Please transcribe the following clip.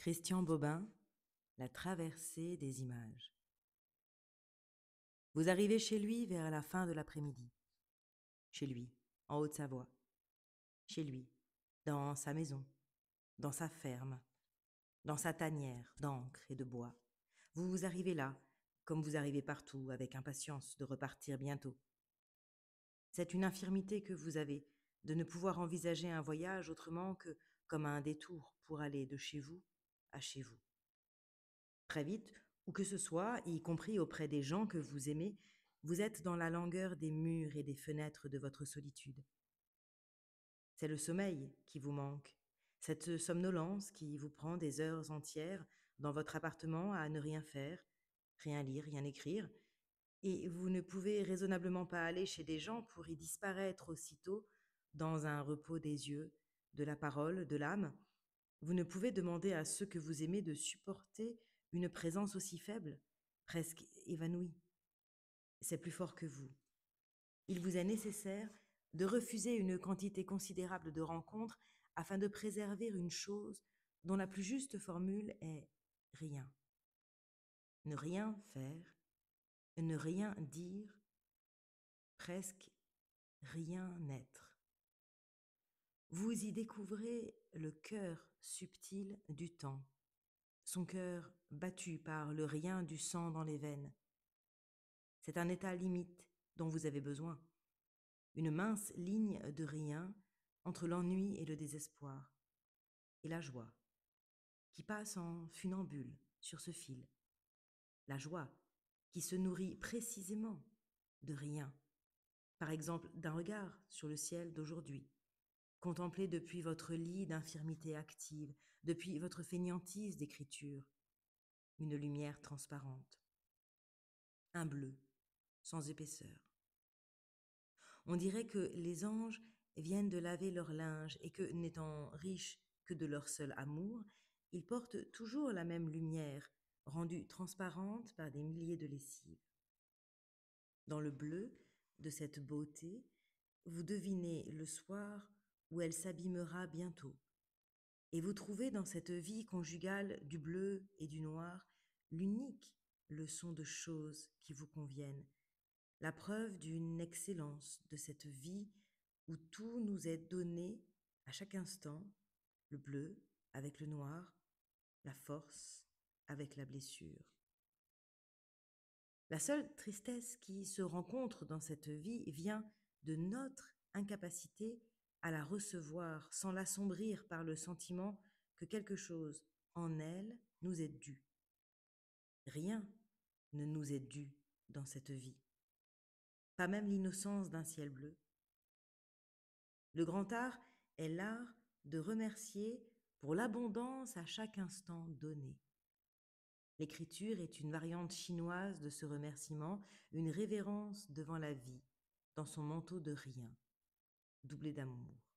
Christian Bobin, La traversée des images. Vous arrivez chez lui vers la fin de l'après-midi. Chez lui, en Haute-Savoie. Chez lui, dans sa maison, dans sa ferme, dans sa tanière d'encre et de bois. Vous arrivez là, comme vous arrivez partout, avec impatience de repartir bientôt. C'est une infirmité que vous avez, de ne pouvoir envisager un voyage autrement que comme un détour pour aller de chez vous à chez vous. Très vite, où que ce soit, y compris auprès des gens que vous aimez, vous êtes dans la langueur des murs et des fenêtres de votre solitude. C'est le sommeil qui vous manque, cette somnolence qui vous prend des heures entières dans votre appartement à ne rien faire, rien lire, rien écrire, et vous ne pouvez raisonnablement pas aller chez des gens pour y disparaître aussitôt dans un repos des yeux, de la parole, de l'âme. Vous ne pouvez demander à ceux que vous aimez de supporter une présence aussi faible, presque évanouie. C'est plus fort que vous. Il vous est nécessaire de refuser une quantité considérable de rencontres afin de préserver une chose dont la plus juste formule est rien. Ne rien faire, ne rien dire, presque rien être. Vous y découvrez le cœur subtil du temps, son cœur battu par le rien du sang dans les veines. C'est un état limite dont vous avez besoin, une mince ligne de rien entre l'ennui et le désespoir, et la joie, qui passe en funambule sur ce fil. La joie qui se nourrit précisément de rien, par exemple d'un regard sur le ciel d'aujourd'hui, contemplé depuis votre lit d'infirmité active, depuis votre fainéantise d'écriture, une lumière transparente, un bleu sans épaisseur. On dirait que les anges viennent de laver leur linge et que, n'étant riches que de leur seul amour, ils portent toujours la même lumière, rendue transparente par des milliers de lessives. Dans le bleu de cette beauté, vous devinez le soir où elle s'abîmera bientôt, et vous trouvez dans cette vie conjugale du bleu et du noir l'unique leçon de choses qui vous conviennent, la preuve d'une excellence de cette vie où tout nous est donné à chaque instant, le bleu avec le noir, la force avec la blessure. La seule tristesse qui se rencontre dans cette vie vient de notre incapacité à la recevoir sans l'assombrir par le sentiment que quelque chose en elle nous est dû. Rien ne nous est dû dans cette vie, pas même l'innocence d'un ciel bleu. Le grand art est l'art de remercier pour l'abondance à chaque instant donné. L'écriture est une variante chinoise de ce remerciement, une révérence devant la vie, dans son manteau de rien, doublé d'amour.